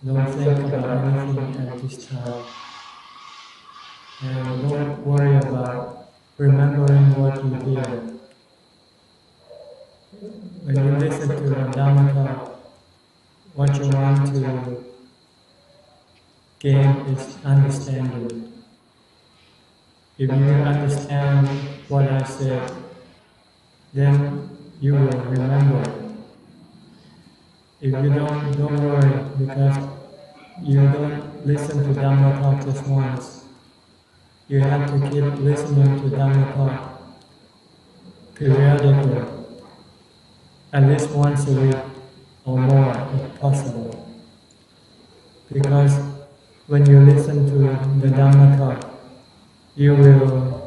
Don't think about anything at this time. And don't worry about remembering what you hear. When you listen to the Dhamma talk, what you want to gain is understanding. If you understand what I said, then you will remember it. If you don't worry, because you don't listen to Dhamma talk just once. You have to keep listening to Dhamma talk periodically, at least once a week or more if possible. Because when you listen to the Dhamma talk, you will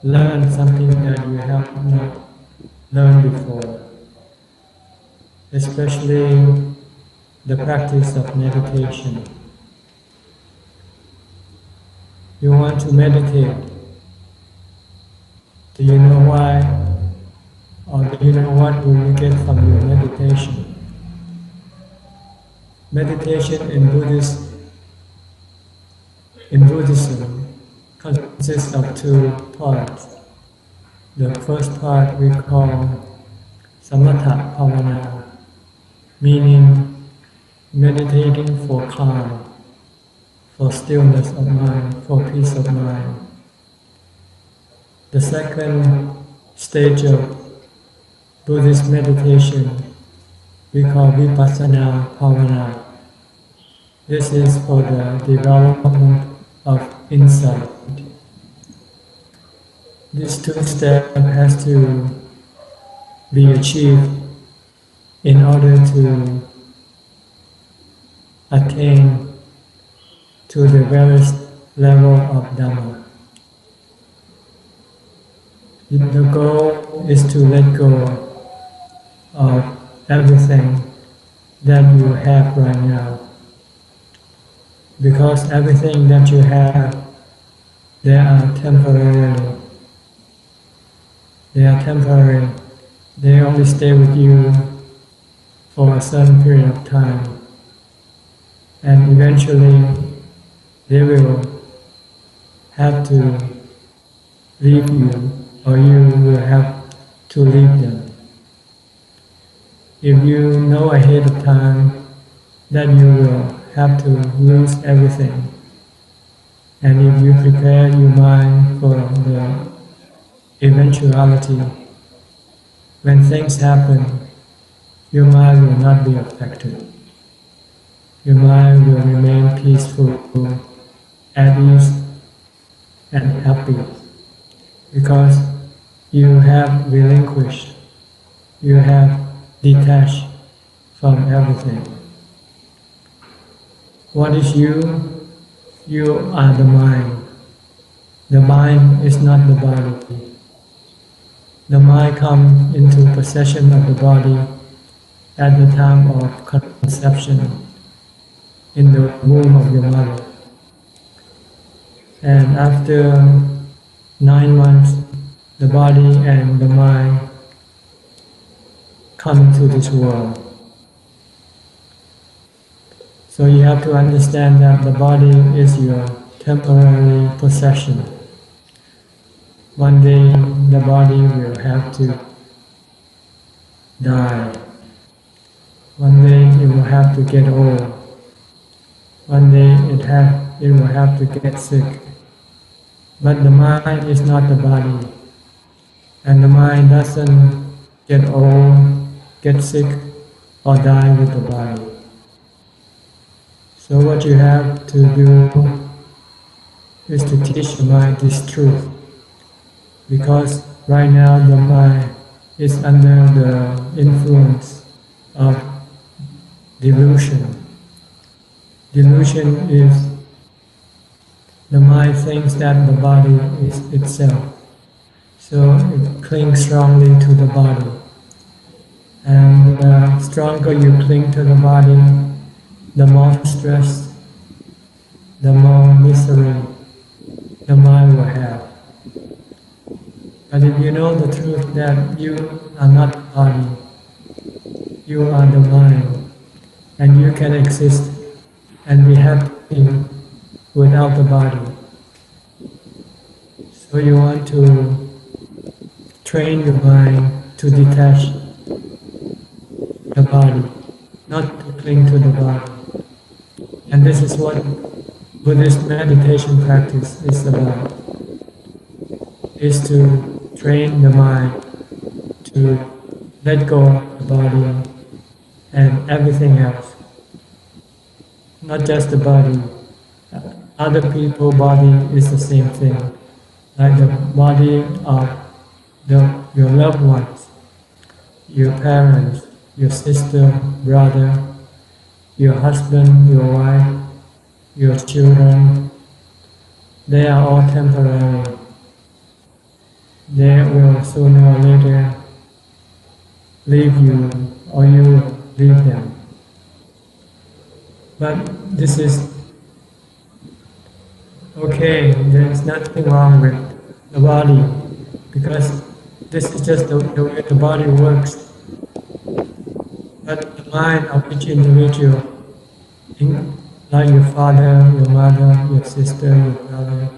learn something that you have not learned before, especially the practice of meditation. You want to meditate. Do you know why? Or do you know what will you get from your meditation? Meditation in Buddhism consists of two parts. The first part we call samatha bhavana, meaning meditating for calm, for stillness of mind, for peace of mind. The second stage of Buddhist meditation we call vipassana bhavana. This is for the development of insight. This two steps has to be achieved in order to attain to the various level of Dhamma. The goal is to let go of everything that you have right now. Because everything that you have, they are temporary. They are temporary. They only stay with you for a certain period of time. And eventually, they will have to leave you, or you will have to leave them. If you know ahead of time that you will have to lose everything, and if you prepare your mind for the eventuality, when things happen, your mind will not be affected. Your mind will remain peaceful, at ease, and happy, because you have relinquished, you have detached from everything. What is you? You are the mind. The mind is not the body. The mind comes into possession of the body at the time of conception in the womb of your mother. And after 9 months, the body and the mind come into this world. So you have to understand that the body is your temporary possession. One day the body will have to die. One day it will have to get old. One day it will have to get sick. But the mind is not the body. And the mind doesn't get old, get sick, or die with the body. So what you have to do is to teach the mind this truth. Because right now the mind is under the influence of delusion. Delusion is the mind thinks that the body is itself. So it clings strongly to the body. And the stronger you cling to the body, the more stress, the more misery the mind will have. But if you know the truth that you are not the body, you are the mind, and you can exist and be happy without the body. So you want to train your mind to detach the body, not to cling to the body. And this is what Buddhist meditation practice is about, is to train the mind to let go of the body and everything else. Not just the body. Other people's body is the same thing. Like the body of your loved ones, your parents, your sister, brother, your husband, your wife, your children, they are all temporary. They will sooner or later leave you, or you will leave them. But this is okay, there is nothing wrong with the body, because this is just the way the body works. But the mind of each individual, like your father, your mother, your sister, your brother,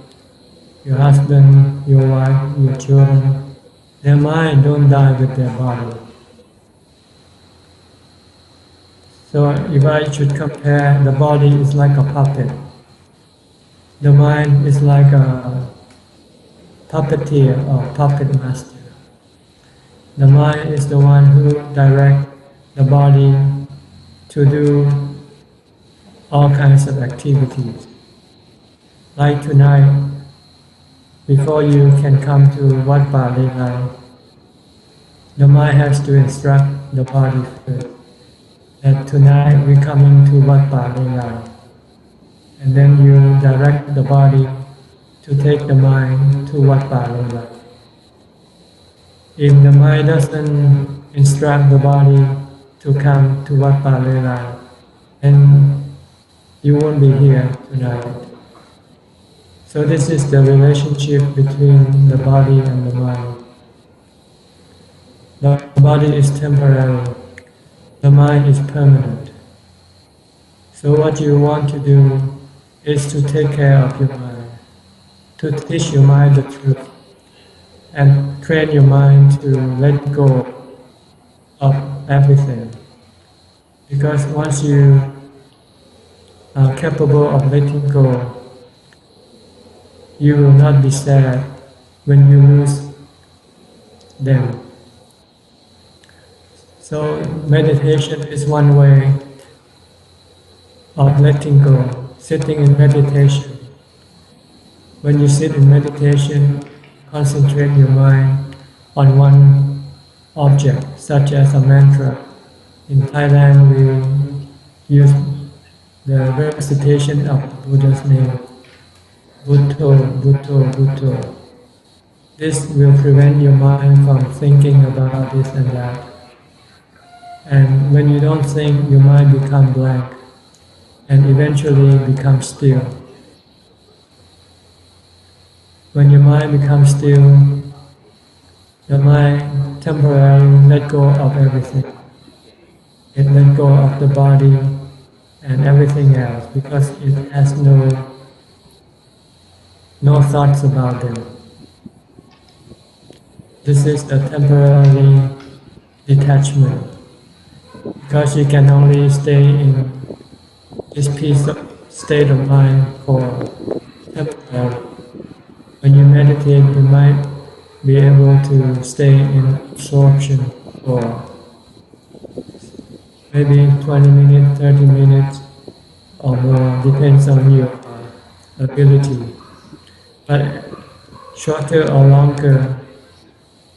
your husband, your wife, your children, their mind don't die with their body. So if I should compare, the body is like a puppet. The mind is like a puppeteer or puppet master. The mind is the one who directs the body to do all kinds of activities. Like tonight, before you can come to Wat Yannasangwararam, the mind has to instruct the body first that tonight we're coming to Wat Yannasangwararam. And then you direct the body to take the mind to Wat Yannasangwararam. If the mind doesn't instruct the body to come to Wat Yannasangwararam, then you won't be here tonight. So this is the relationship between the body and the mind. The body is temporary, the mind is permanent. So what you want to do is to take care of your mind, to teach your mind the truth, and train your mind to let go of everything. Because once you are capable of letting go, you will not be sad when you lose them. So meditation is one way of letting go, sitting in meditation. When you sit in meditation, concentrate your mind on one object, such as a mantra. In Thailand, we use the recitation of the Buddha's name, Bhutto, Bhutto, Bhutto. This will prevent your mind from thinking about this and that. And when you don't think, your mind becomes blank and eventually becomes still. When your mind becomes still, the mind temporarily let go of everything. It let go of the body and everything else because it has no thoughts about them. This is a temporary detachment, because you can only stay in this state of mind for temporary. When you meditate, you might be able to stay in absorption for maybe 20 minutes, 30 minutes or more, depends on your ability. But shorter or longer,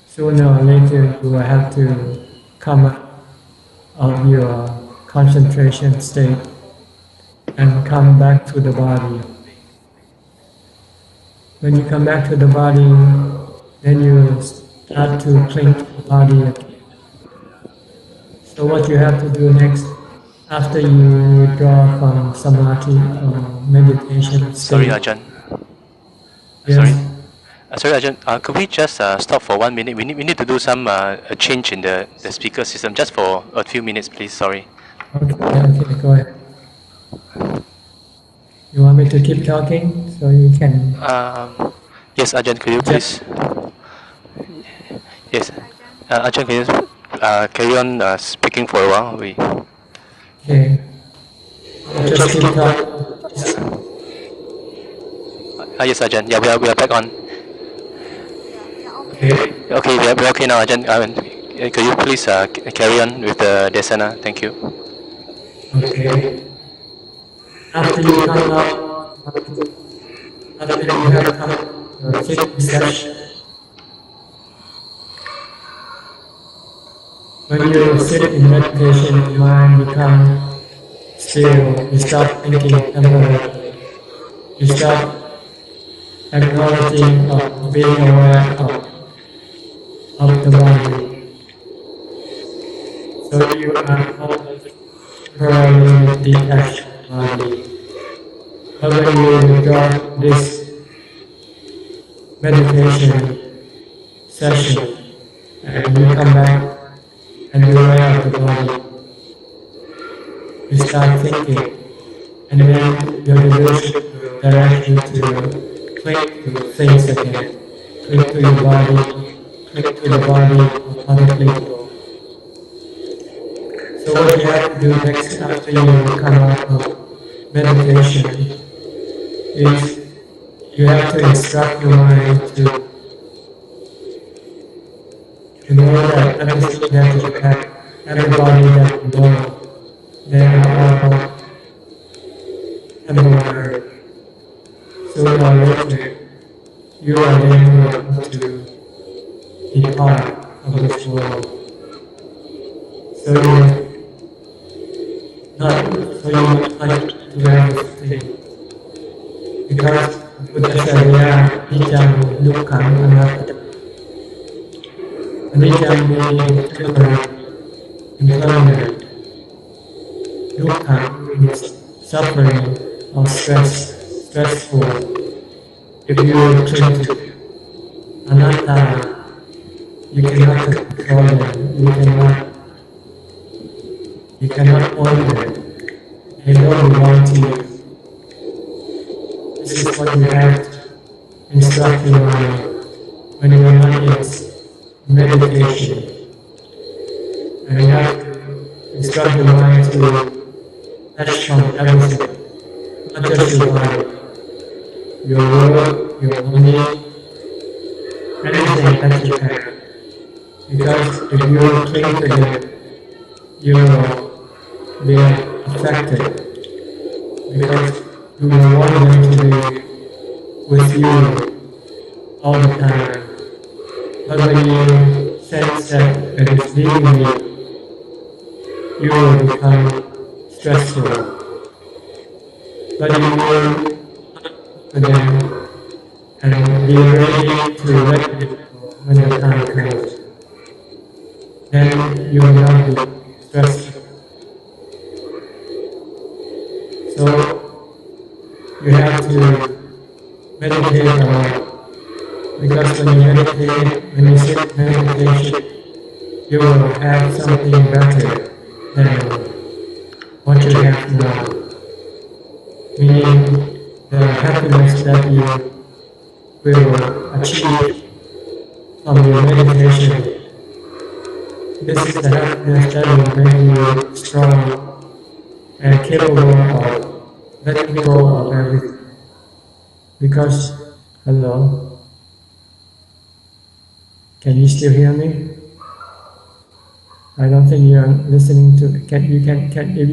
sooner or later you will have to come out of your concentration state and come back to the body. When you come back to the body, then you start to cling to the body again. So what you have to do next, after you withdraw from samadhi or meditation state. Sorry, Ajahn. Yes. Sorry, Ajahn. Could we just stop for 1 minute? We need to do some change in the speaker system, just for a few minutes, please. Sorry. Okay, go ahead. You want me to keep talking so you can? Yes, Ajahn, could you please? Yes, Ajahn, can you carry on speaking for a while? Okay. Just keep talking. Yes, Ajahn. Yeah, we are back on. Okay. Okay, we're okay now, Ajahn. Could you please carry on with the desana? Thank you. Okay. After you come out, after you have come to a sitting session, when you sit in meditation, your mind becomes still. You stop thinking temporarily. You stop acknowledging or being aware of the body. So you are temporarily detached from the body. But when you withdraw this meditation session and you come back and you're aware of the body, you start thinking, and then your delusion will direct you to cling to things again, cling to your body, cling to the body of other people. So what you have to do next after you come out of meditation is you have to instruct your mind to know that everything that you have, everybody that you know, they are all temporary. Sooner or later, you are then going to depart from this world. So you must like to everything. Because Buddha said, Ajahn, Dukkha, Anatta. Ajahn means temporary, impermanent. Dukkha means suffering or stressful. If you cling to Anatta, you cannot control them, you cannot own them. They don't belong to you. This is what you have to instruct your mind when your mind is meditation. And you have to instruct your mind to touch from everything, not just your body, your work, your money, anything that you have. Because if you cling to it, you will be affected. Because you will want them to be with you all the time. But when you sense that it is leaving you will become stressful. But you will for them and be ready to let it go when the time comes. Then you will not be stressful. So you have to meditate a lot. Because when you meditate, when you sit in meditation, you will have something better than what you have now. Meaning the happiness that you will achieve from your meditation. This is the happiness that will make you strong and capable of letting go of everything. Because, hello, can you still hear me? I don't think you are listening to. If you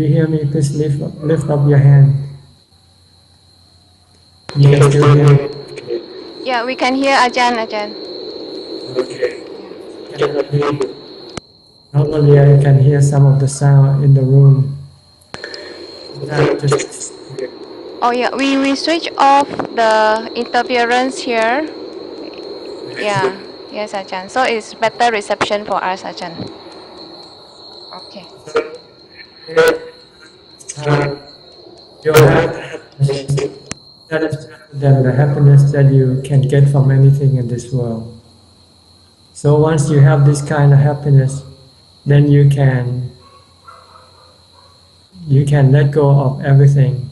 hear me, please lift up your hand. You can still hear me. Yeah, we can hear Ajahn. Okay. Normally, I can hear some of the sound in the room. Oh yeah, we switch off the interference here. Yeah, yes, Ajahn. So it's better reception for us, Ajahn. Okay. That is the happiness that you can get from anything in this world. So once you have this kind of happiness, then you can let go of everything.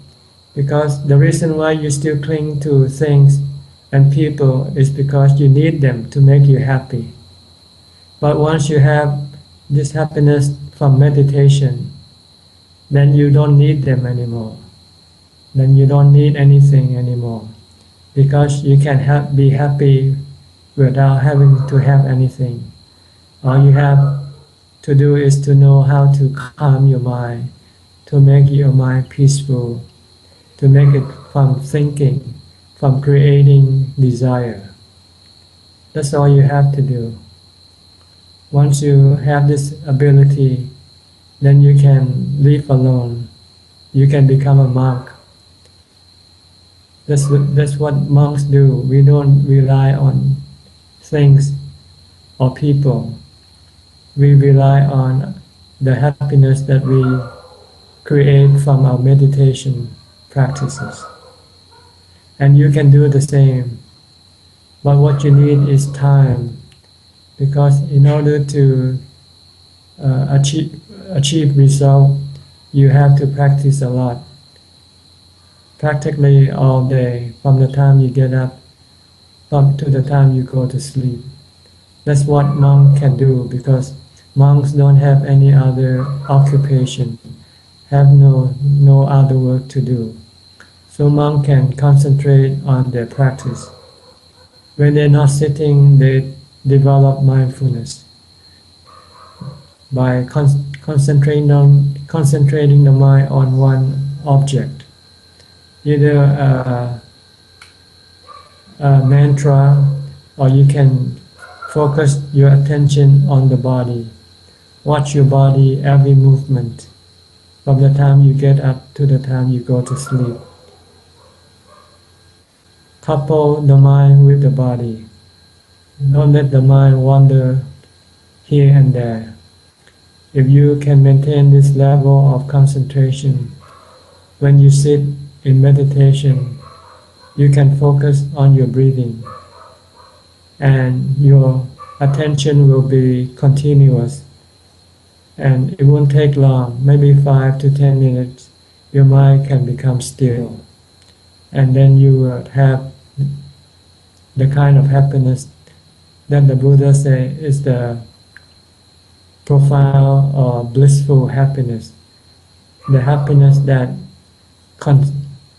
Because the reason why you still cling to things and people is because you need them to make you happy. But once you have this happiness from meditation, then you don't need them anymore. Then you don't need anything anymore. Because you can be happy without having to have anything. All you have to do is to know how to calm your mind, to make your mind peaceful, to make it from thinking, from creating desire. That's all you have to do. Once you have this ability, then you can live alone. You can become a monk. That's what monks do. We don't rely on things or people. We rely on the happiness that we create from our meditation practices. And you can do the same. But what you need is time. Because in order to achieve result, you have to practice a lot. Practically all day, from the time you get up to the time you go to sleep. That's what monks can do, because monks don't have any other occupation, have no other work to do. So monks can concentrate on their practice. When they're not sitting, they develop mindfulness by concentrating the mind on one object, either a mantra, or you can focus your attention on the body. Watch your body, every movement, from the time you get up to the time you go to sleep. Couple the mind with the body. Don't let the mind wander here and there. If you can maintain this level of concentration, when you sit in meditation, you can focus on your breathing, and your attention will be continuous, and it won't take long, maybe 5 to 10 minutes, your mind can become still, and then you will have the kind of happiness that the Buddha said is the profound or blissful happiness, the happiness that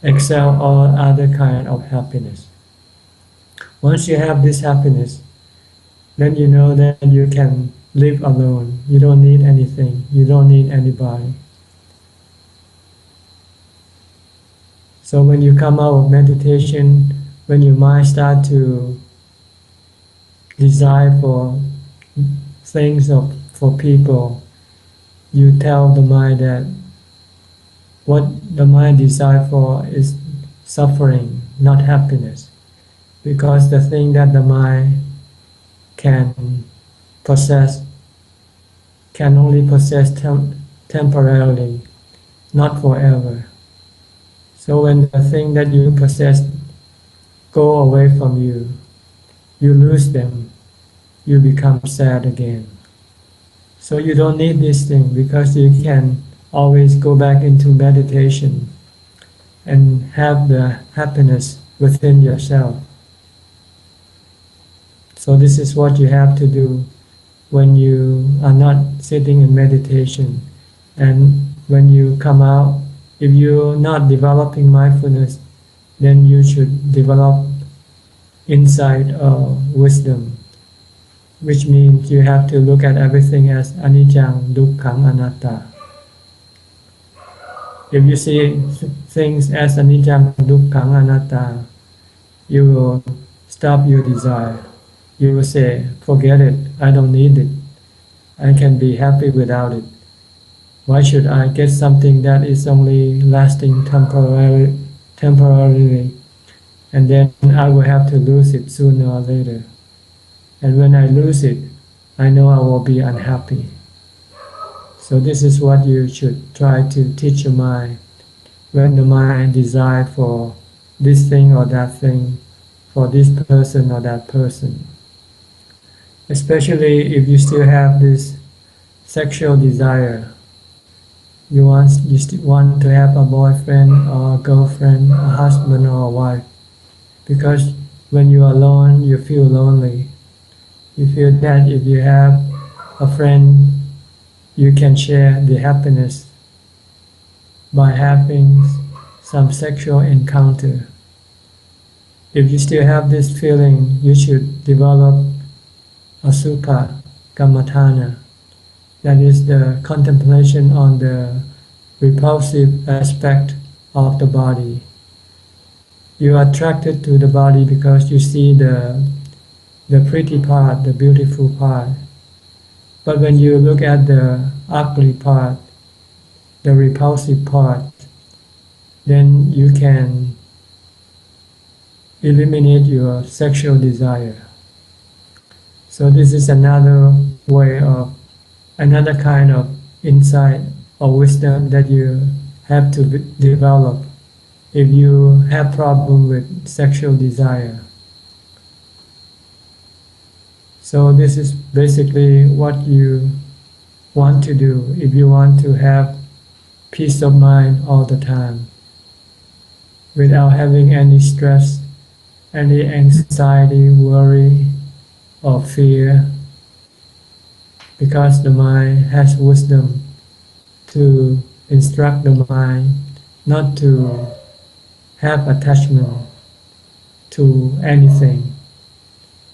excel all other kind of happiness. Once you have this happiness, then you know that you can live alone. You don't need anything. You don't need anybody. So when you come out of meditation, when your mind starts to desire for things or for people, you tell the mind that what the mind desires for is suffering, not happiness. Because the thing that the mind can possess can only possess temporarily, not forever. So when the thing that you possess go away from you, you lose them, you become sad again. So you don't need this thing, because you can always go back into meditation and have the happiness within yourself. So this is what you have to do when you are not sitting in meditation. And when you come out, if you're not developing mindfulness, then you should develop insight or wisdom, which means you have to look at everything as anicca, dukkha, anatta. If you see things as anicca, dukkha, anatta, you will stop your desire. You will say, forget it, I don't need it. I can be happy without it. Why should I get something that is only lasting temporarily, and then I will have to lose it sooner or later. And when I lose it, I know I will be unhappy. So this is what you should try to teach your mind. When the mind desires for this thing or that thing, for this person or that person. Especially if you still have this sexual desire, You still want to have a boyfriend or a girlfriend, a husband or a wife, because when you are alone, you feel lonely. You feel that if you have a friend, you can share the happiness by having some sexual encounter. If you still have this feeling, you should develop a sukha kammatthana. That is the contemplation on the repulsive aspect of the body. You are attracted to the body because you see the pretty part, the beautiful part. But when you look at the ugly part, the repulsive part, then you can eliminate your sexual desire. So this is another kind of insight or wisdom that you have to develop if you have problem with sexual desire. So this is basically what you want to do if you want to have peace of mind all the time without having any stress, any anxiety, worry, or fear, because the mind has wisdom to instruct the mind not to have attachment to anything.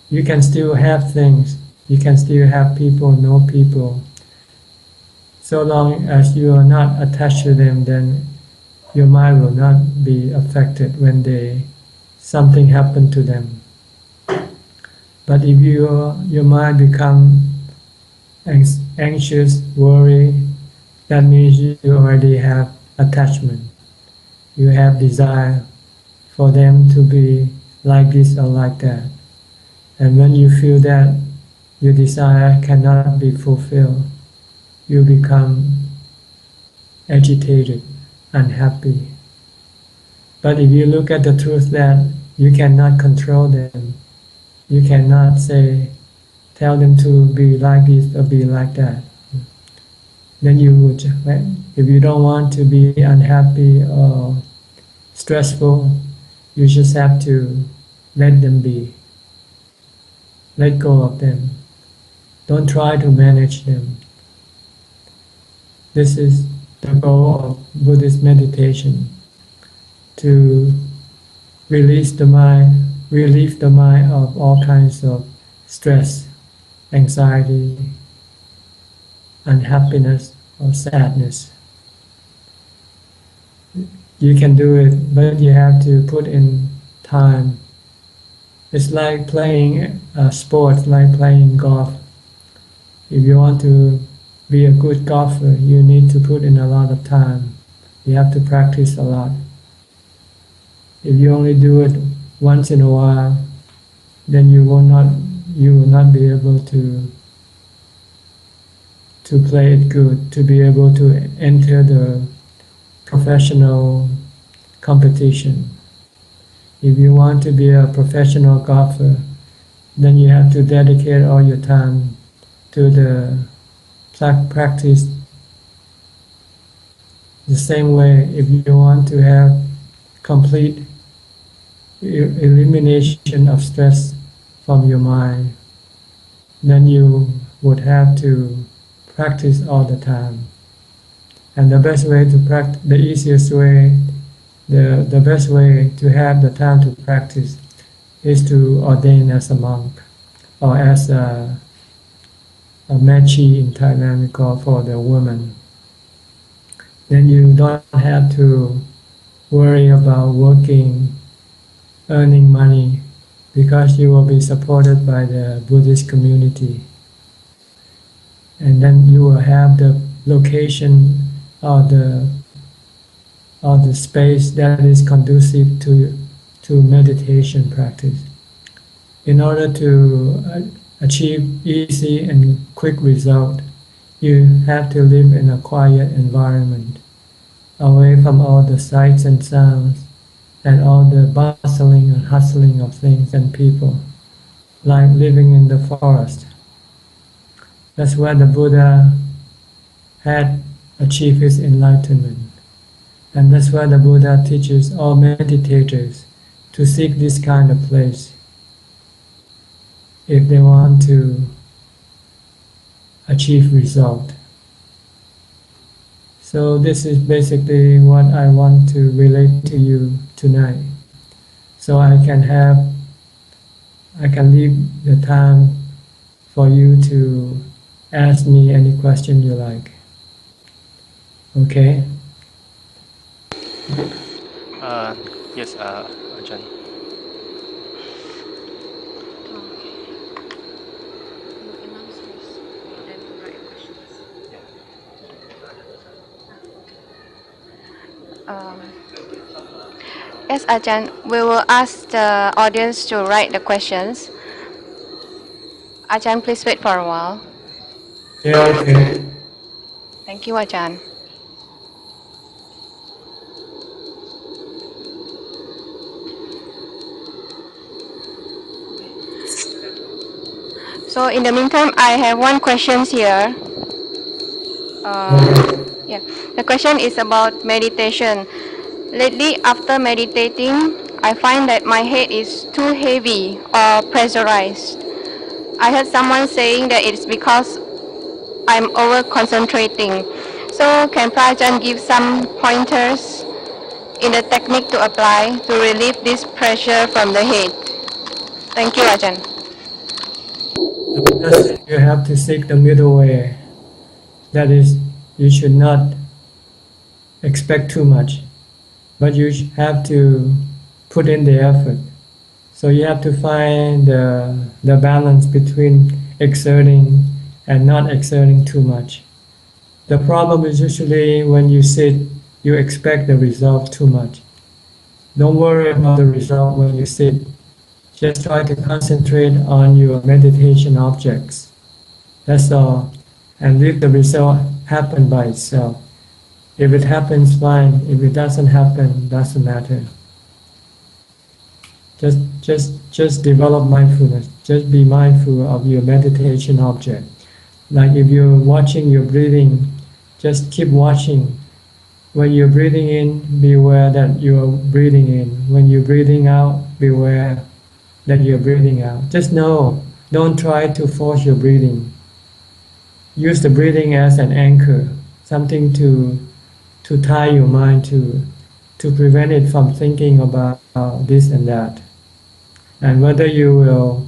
You can still have things, you can still have people, know people. So long as you are not attached to them, then your mind will not be affected when something happen to them. But if your mind become anxious, worry, that means you already have attachment. You have desire for them to be like this or like that. And when you feel that your desire cannot be fulfilled, you become agitated, unhappy. But if you look at the truth that you cannot control them, you cannot tell them to be like this or be like that, then you would, if you don't want to be unhappy or stressful, you just have to let them be. Let go of them. Don't try to manage them. This is the goal of Buddhist meditation, to relieve the mind of all kinds of stress, anxiety, unhappiness, or sadness. You can do it, but you have to put in time. It's like playing a sport, like playing golf. If you want to be a good golfer, you need to put in a lot of time. You have to practice a lot. If you only do it once in a while, then you will not be able to play it good, to be able to enter the professional competition. If you want to be a professional golfer, then you have to dedicate all your time to the practice. The same way, if you want to have complete elimination of stress from your mind, then you would have to practice all the time. And the best way to practice, the easiest way, the best way to have the time to practice is to ordain as a monk, or as a machi in Thailand we call for the woman. Then you don't have to worry about working, earning money, because you will be supported by the Buddhist community. And then you will have the location or the space that is conducive to meditation practice. In order to achieve easy and quick result, you have to live in a quiet environment, away from all the sights and sounds and all the bustling and hustling of things and people, like living in the forest. That's where the Buddha had achieve his enlightenment. And that's why the Buddha teaches all meditators to seek this kind of place if they want to achieve result. So this is basically what I want to relate to you tonight. So I can leave the time for you to ask me any question you like. Okay? Yes, Ajahn. Yes, Ajahn, we will ask the audience to write the questions. Ajahn, please wait for a while. Yeah, okay. Thank you, Ajahn. So in the meantime, I have one question here. Yeah, the question is about meditation. Lately, after meditating, I find that my head is too heavy or pressurized. I heard someone saying that it's because I'm over concentrating. So can Prajan give some pointers in the technique to apply to relieve this pressure from the head? Thank you, Ajahn. You have to seek the middle way. That is, you should not expect too much, but you have to put in the effort. So you have to find the balance between exerting and not exerting too much. The problem is usually when you sit, you expect the result too much. Don't worry about the result when you sit. Just try to concentrate on your meditation objects. That's all. And let the result happen by itself. If it happens, fine. If it doesn't happen, doesn't matter. Just develop mindfulness. Just be mindful of your meditation object. Like if you're watching your breathing, just keep watching. When you're breathing in, beware that you're breathing in. When you're breathing out, beware that you're breathing out. Just know. Don't try to force your breathing. Use the breathing as an anchor, something to tie your mind to prevent it from thinking about this and that. And whether you will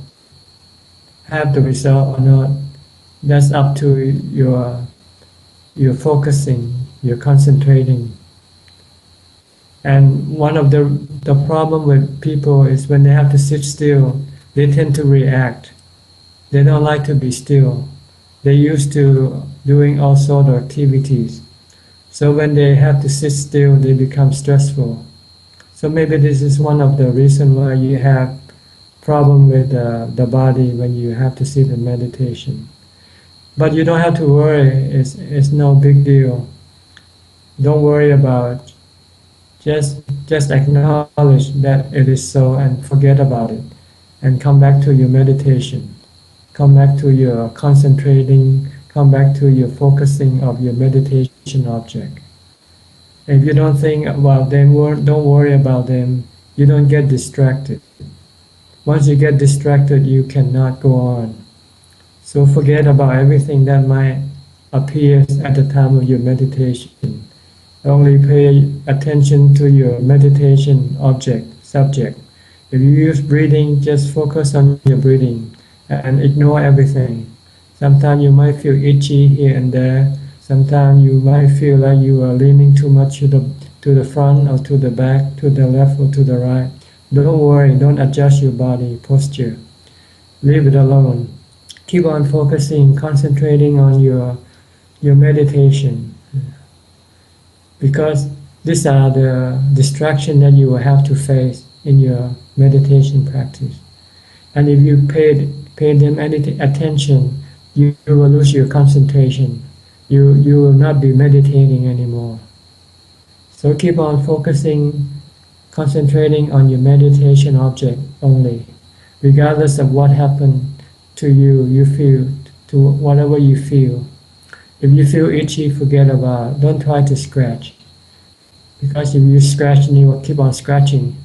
have the result or not, that's up to your focusing, your concentrating. And one of the problem with people is when they have to sit still, they tend to react. They don't like to be still. They're used to doing all sorts of activities. So when they have to sit still, they become stressful. So maybe this is one of the reasons why you have problem with the body when you have to sit in meditation. But you don't have to worry. It's no big deal. Don't worry about. Just acknowledge that it is so and forget about it, and come back to your meditation. Come back to your concentrating. Come back to your focusing of your meditation object. If you don't think about them, don't worry about them. You don't get distracted. Once you get distracted, you cannot go on. So forget about everything that might appear at the time of your meditation. Only pay attention to your meditation subject. If you use breathing, just focus on your breathing and ignore everything. Sometimes you might feel itchy here and there. Sometimes you might feel like you are leaning too much to the front or to the back, to the left or to the right. Don't worry, don't adjust your body posture. Leave it alone. Keep on focusing, concentrating on your meditation. Because these are the distractions that you will have to face in your meditation practice. And if you pay them any attention, you will lose your concentration. You will not be meditating anymore. So keep on focusing, concentrating on your meditation object only. Regardless of what happened to you, you feel, to whatever you feel. If you feel itchy, forget about it. Don't try to scratch. Because if you scratch, you will keep on scratching.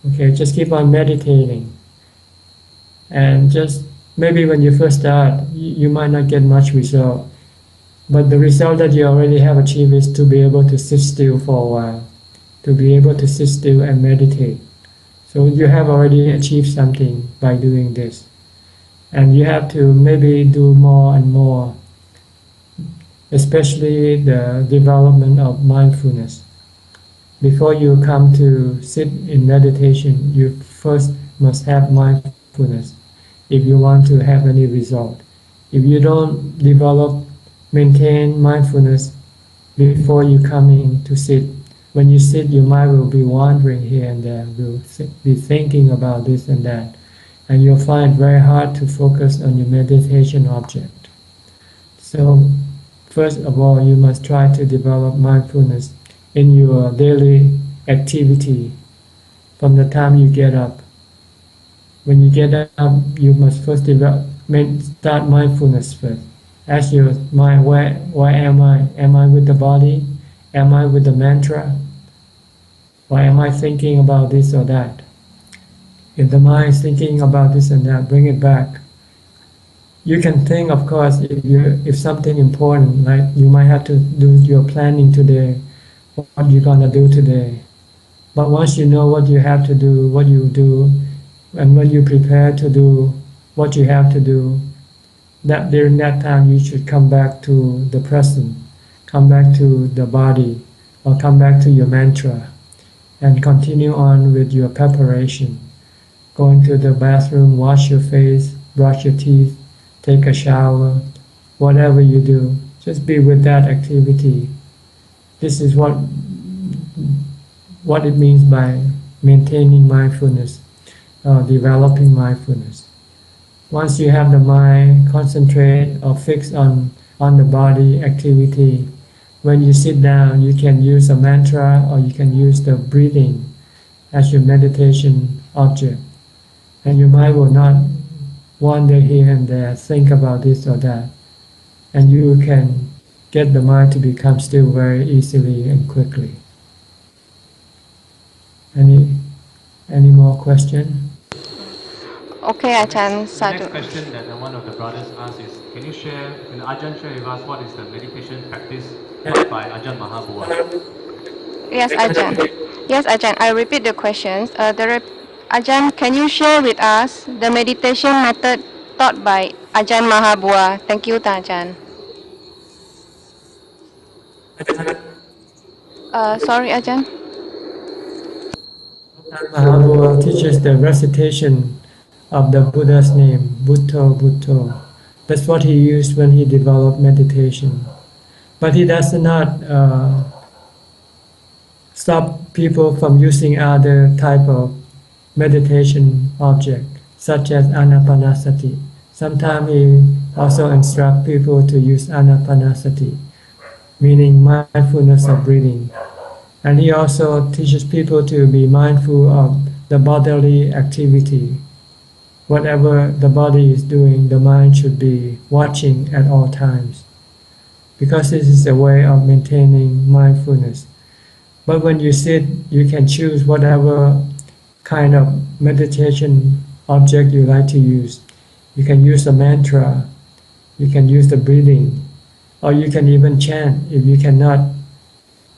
Okay, just keep on meditating. And just maybe when you first start, you might not get much result. But the result that you already have achieved is to be able to sit still for a while. To be able to sit still and meditate. So you have already achieved something by doing this. And you have to maybe do more and more, especially the development of mindfulness. Before you come to sit in meditation, you first must have mindfulness if you want to have any result. If you don't maintain mindfulness before you come in to sit, when you sit, your mind will be wandering here and there, will be thinking about this and that, and you'll find it very hard to focus on your meditation object. So, first of all, you must try to develop mindfulness in your daily activity from the time you get up. When you get up, you must first start mindfulness first. Ask your mind, where am I? Am I with the body? Am I with the mantra? Or am I thinking about this or that? If the mind is thinking about this and that, bring it back. You can think, of course, if something important, like you might have to do your planning today, what you're going to do today. But once you know what you have to do, what you do, and when you prepare to do what you have to do, that during that time you should come back to the present, come back to the body, or come back to your mantra, and continue on with your preparation. Going to the bathroom, wash your face, brush your teeth, take a shower, whatever you do, just be with that activity. This is what it means by maintaining mindfulness, developing mindfulness. Once you have the mind concentrate or fix on the body activity, when you sit down, you can use a mantra or you can use the breathing as your meditation object. And your mind will not wander here and there, think about this or that. And you can get the mind to become still very easily and quickly. Any more question? Okay, Ajahn. The next question that one of the brothers asked is, can Ajahn share with us what is the meditation practice taught by Ajahn Mahabua? Yes, Ajahn. Yes, Ajahn. I repeat the questions. Ajahn, can you share with us the meditation method taught by Ajahn Mahabua? Thank you, Ajahn. Sorry, Ajahn. Mahabua teaches the recitation of the Buddha's name, Bhutto, Bhutto. That's what he used when he developed meditation. But he does not stop people from using other type of meditation object, such as anapanasati. Sometimes he also instructs people to use anapanasati, meaning mindfulness of breathing. And he also teaches people to be mindful of the bodily activity. Whatever the body is doing, the mind should be watching at all times, because this is a way of maintaining mindfulness. But when you sit, you can choose whatever kind of meditation object you like to use. You can use a mantra, you can use the breathing, or you can even chant. If you cannot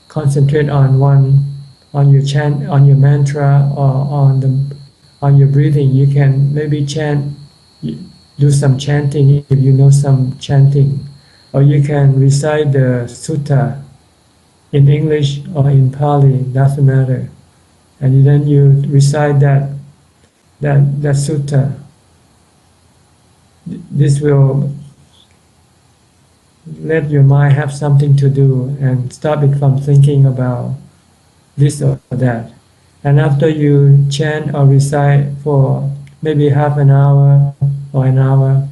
concentrate on your chant, on your mantra, or on your breathing, you can maybe chant, do some chanting if you know some chanting, or you can recite the sutta in English or in Pali, doesn't matter. And then you recite that sutta. This will let your mind have something to do and stop it from thinking about this or that. And after you chant or recite for maybe half an hour or an hour,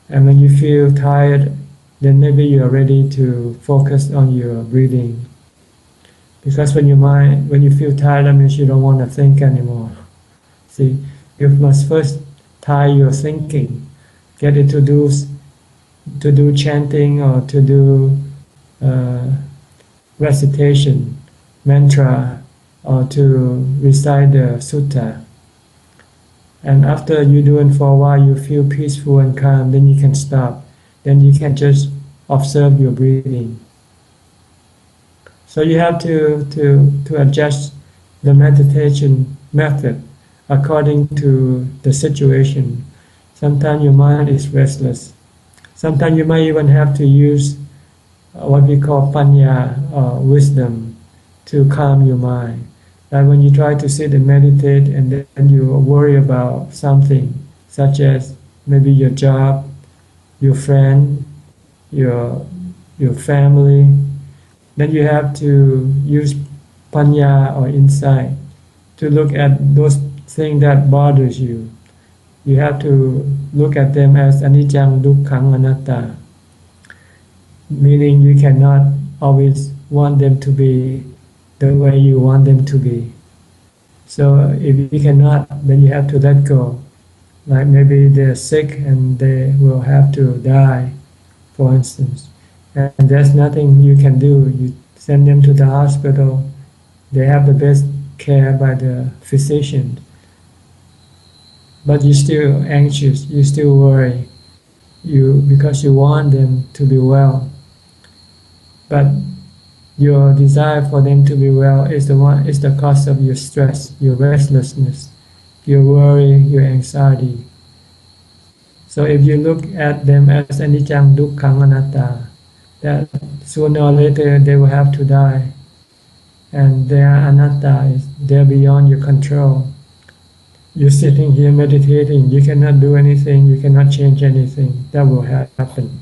and when you feel tired, then maybe you are ready to focus on your breathing. Because when you feel tired, that means you don't want to think anymore. See, you must first tie your thinking, get it to do do chanting or to do recitation, mantra, or to recite the sutta. And after you do it for a while, you feel peaceful and calm, then you can stop. Then you can just observe your breathing. So you have to adjust the meditation method according to the situation. Sometimes your mind is restless. Sometimes you might even have to use what we call panya or wisdom to calm your mind. Like when you try to sit and meditate and then you worry about something, such as maybe your job, your friend, your family, then you have to use panya or insight to look at those things that bothers you. You have to look at them as anicca, dukkha, anatta, meaning you cannot always want them to be the way you want them to be. So if you cannot, then you have to let go. Like maybe they're sick and they will have to die, for instance. And there's nothing you can do. You send them to the hospital. They have the best care by the physician. But you're still anxious. You still worry. Because you want them to be well. But your desire for them to be well is the cause of your stress, your restlessness, your worry, your anxiety. So if you look at them as anicca, dukkha, anatta, that sooner or later they will have to die, and they are anatta, they're beyond your control. You're sitting here meditating, you cannot do anything, you cannot change anything. That will happen.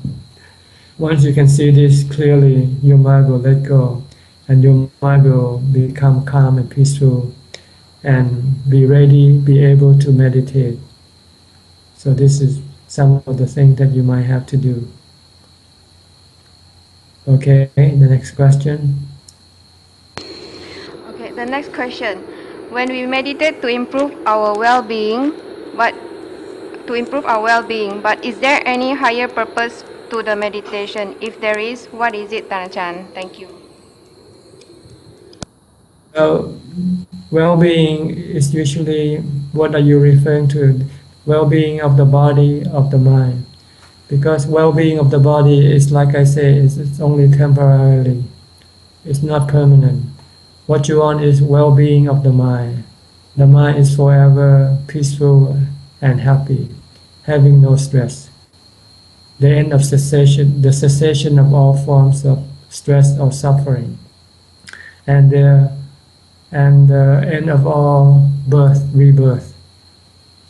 Once you can see this clearly, your mind will let go, and your mind will become calm and peaceful, and be ready, be able to meditate. So this is some of the things that you might have to do. Okay, the next question. Okay, the next question. When we meditate to improve our well-being, but is there any higher purpose to the meditation? If there is, what is it, Ajahn? Thank you. Well-being is usually, what are you referring to? Well-being of the body, of the mind. Because well-being of the body is, like I say, it's only temporarily. It's not permanent. What you want is well-being of the mind. The mind is forever peaceful and happy, having no stress. The end of cessation, the cessation of all forms of stress or suffering, and the end of all birth, rebirth.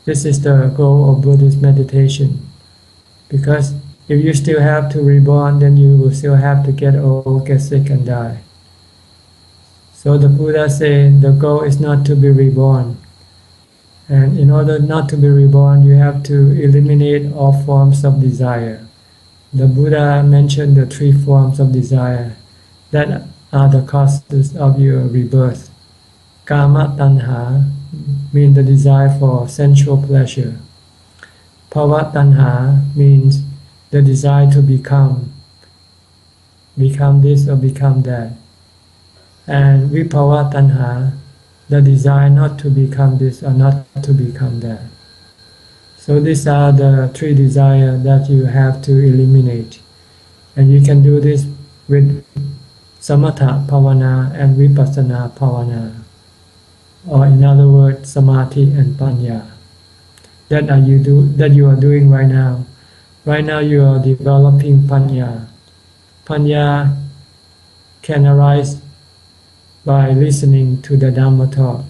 This is the goal of Buddhist meditation. Because if you still have to reborn, then you will still have to get old, get sick, and die. So the Buddha said the goal is not to be reborn. And in order not to be reborn, you have to eliminate all forms of desire. The Buddha mentioned the 3 forms of desire that are the causes of your rebirth. Kama tanha means the desire for sensual pleasure. Bhava tanha means the desire to become this or become that. And vibhava tanha, the desire not to become this or not to become that. So these are the 3 desires that you have to eliminate. And you can do this with samatha bhavana and vipassana bhavana. Or in other words, samadhi and panya. That you are doing right now. Right now you are developing panya. Panya can arise by listening to the Dhamma talk.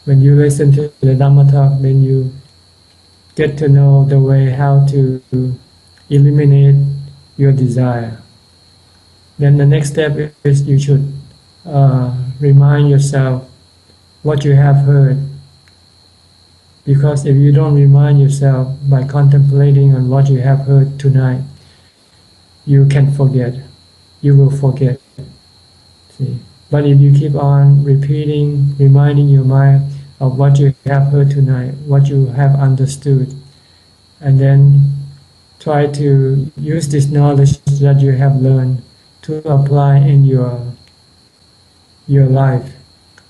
When you listen to the Dhamma talk, then you get to know the way how to eliminate your desire. Then the next step is you should remind yourself what you have heard. Because if you don't remind yourself by contemplating on what you have heard tonight, you can forget. You will forget. See? But if you keep on repeating, reminding your mind of what you have heard tonight, what you have understood, and then try to use this knowledge that you have learned to apply in your life.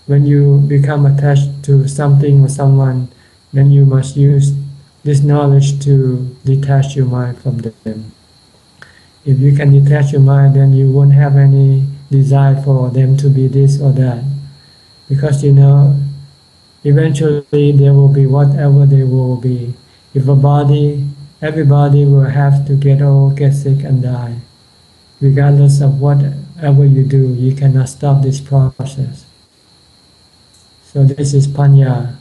When you become attached to something or someone, then you must use this knowledge to detach your mind from them. If you can detach your mind, then you won't have any desire for them to be this or that. Because eventually there will be whatever they will be. If everybody will have to get old, get sick and die. Regardless of whatever you do, you cannot stop this process. So this is panya.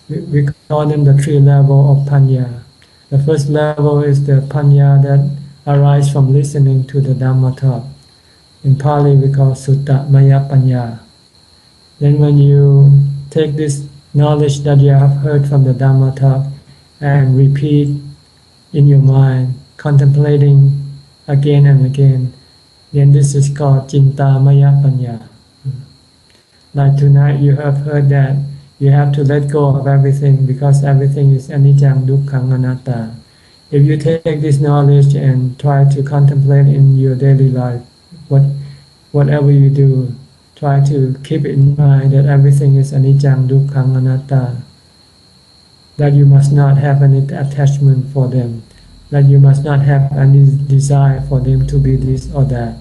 We call them the 3 levels of panya. The first level is the panya that arises from listening to the Dhamma talk. In Pali we call sutta maya panya. Then when you take this knowledge that you have heard from the Dhamma talk and repeat in your mind, contemplating again and again, then this is called cinta maya panya. Like tonight you have heard that you have to let go of everything because everything is anicca, dukkha, anatta. If you take this knowledge and try to contemplate in your daily life, whatever you do, try to keep in mind that everything is anicca, dukkha, anatta, that you must not have any attachment for them, that you must not have any desire for them to be this or that.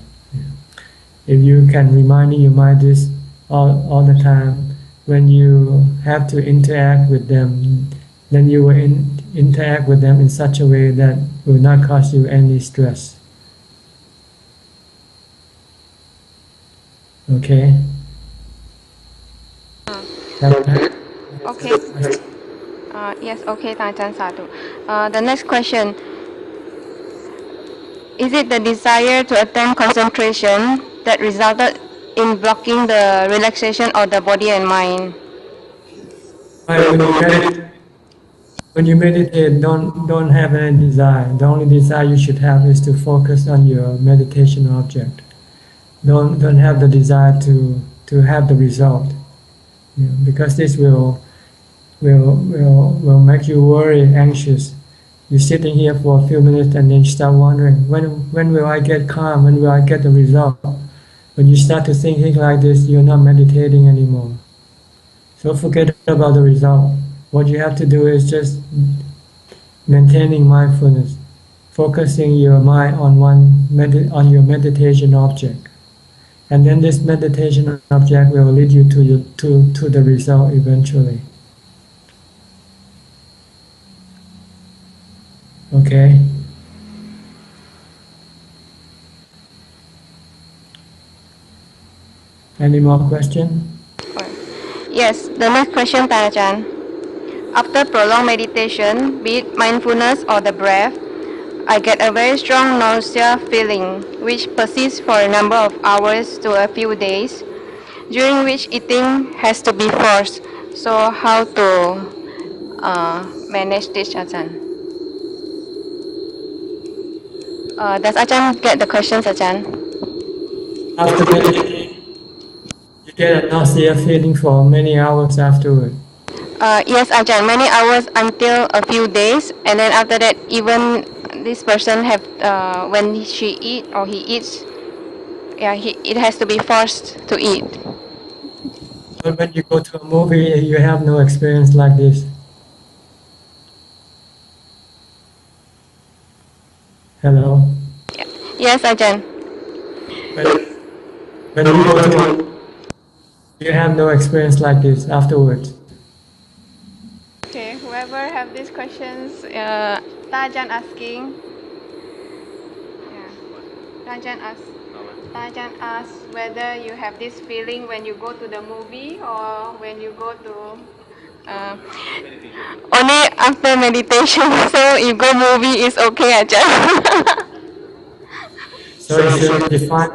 If you can remind your mind this all the time, when you have to interact with them, then you will interact with them in such a way that will not cause you any stress. Okay? Okay. Yes, okay, Ajahn Sadhu. The next question. Is it the desire to attain concentration that resulted in blocking the relaxation of the body and mind? When you meditate, don't have any desire. The only desire you should have is to focus on your meditation object. Don't have the desire to have the result, because this will make you worry, anxious. You're sitting here for a few minutes and then you start wondering, when will I get calm? When will I get the result? When you start to thinking like this, you're not meditating anymore. So forget about the result. What you have to do is just maintaining mindfulness, focusing your mind on on your meditation object, and then this meditation object will lead you to the result eventually. Okay. Any more question? Yes, the next question, Ajahn. After prolonged meditation, be it mindfulness or the breath, I get a very strong nausea feeling, which persists for a number of hours to a few days, during which eating has to be forced. So how to manage this, Ajahn? Does Ajahn get the questions, Ajahn? After meditating, you get a nausea feeling for many hours afterward. Yes, Ajahn, many hours until a few days, and then after that, even this person have when she eat or he eats, it has to be forced to eat. But when you go to a movie, you have no experience like this. Hello? Yes, Ajahn. When you go to you have no experience like this afterwards. Okay, whoever have these questions, Ajahn asking. Yeah, Ajahn asks whether you have this feeling when you go to the movie or when you go to only after meditation. So if go movie is okay, Ajahn. So you should define,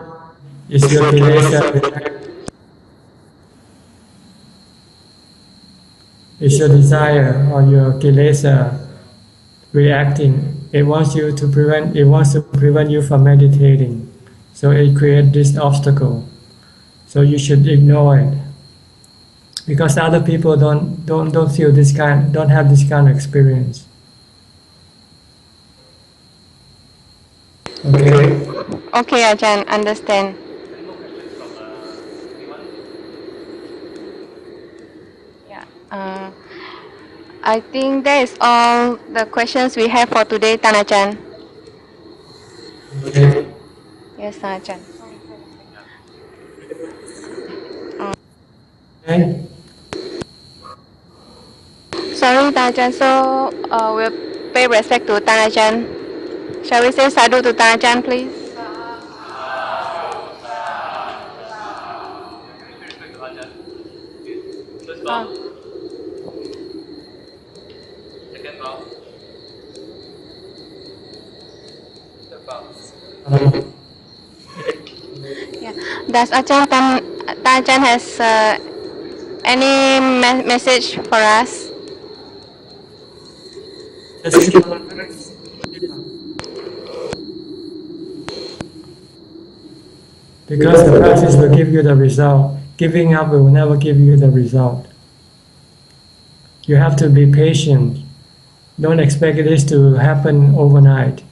is your kilesa, is your desire or your kilesa reacting? It wants to prevent you from meditating. So it creates this obstacle. So you should ignore it. Because other people don't feel don't have this kind of experience. Okay. Okay, Ajahn, understand. Yeah. I think that is all the questions we have for today, Tan Ajahn. Okay. Yes, Tan Ajahn. Okay. Sorry, Tan Ajahn. So we'll pay respect to Tan Ajahn. Shall we say sadhu to Tan Ajahn, please? First Uh, bow, second bow, third bow. yeah. Does Tan Ajahn has any message for us? Just keep on. Because the practice will give you the result. Giving up will never give you the result. You have to be patient. Don't expect this to happen overnight.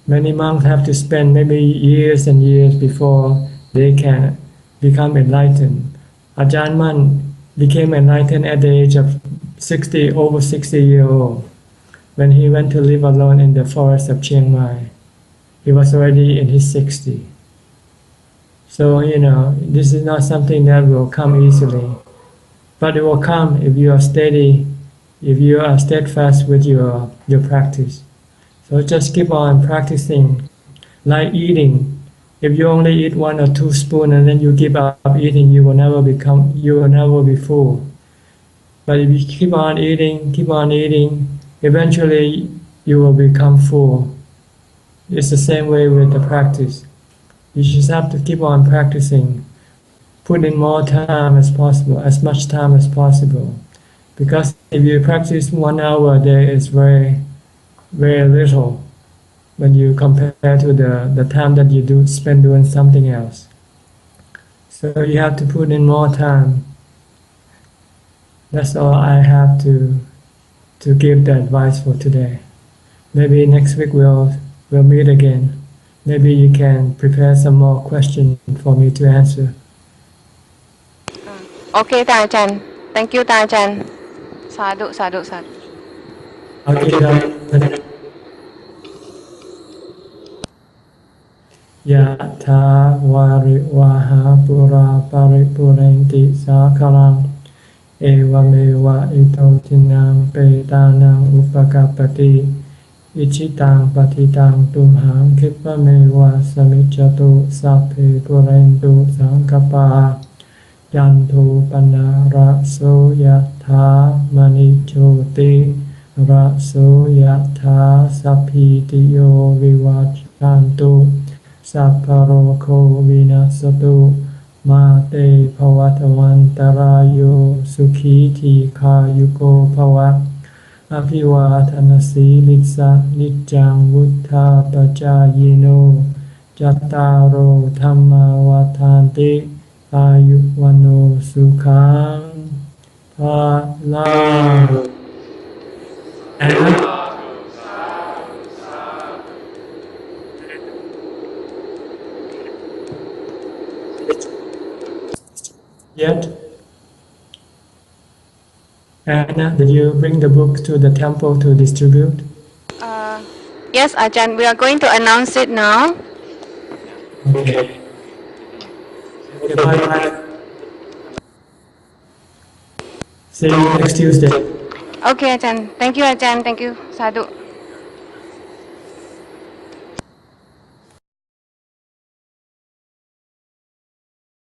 Many monks have to spend maybe years and years before they can become enlightened. Ajahn Man became enlightened at the age of 60, over 60 years old, when he went to live alone in the forest of Chiang Mai. He was already in his 60s. So, this is not something that will come easily. But it will come if you are steady, if you are steadfast with your practice. So just keep on practicing. Like eating. If you only eat 1 or 2 spoons and then you give up eating, you will never be full. But if you keep on eating, eventually you will become full. It's the same way with the practice. You just have to keep on practicing. Put in more time as possible, as much time as possible. Because if you practice 1 hour a day, it's very, very little when you compare to the time that you spend doing something else. So you have to put in more time. That's all I have to give the advice for today. Maybe next week we'll meet again. Maybe you can prepare some more questions for me to answer. Okay, Tan Ajahn. Thank you, Tan Ajahn. Sadhu, sadhu, sadhu. Okay,ยะถาวาริวาหาปุราปริปุเรนติสาคลังเอวเมวะอิโตทินังเปตานังอุปกัปปติอิชิตังปฏิตังตุมหังคิปะเมวะสมิจจตุสัพเพปุเรนตุสังกปายันโทปนะระโสยะถามณิโชติระโสยะถาสัพพิติโยวิวัจจันตุสัพพะโรโควินัสตุมาเตภวัตวันตรายโยสุขีทีขายุโกภวะอภิวาทนาสีลิสะนิจจังวุธาปจายโนจัตตารโอธรรมาวาทานติอายุวันโนสุขังภาลัง Yet, Anna, did you bring the book to the temple to distribute? Yes, Ajahn, we are going to announce it now. Okay. Okay, bye. See you next Tuesday. Okay, Ajahn. Thank you, Ajahn. Thank you, sadhu.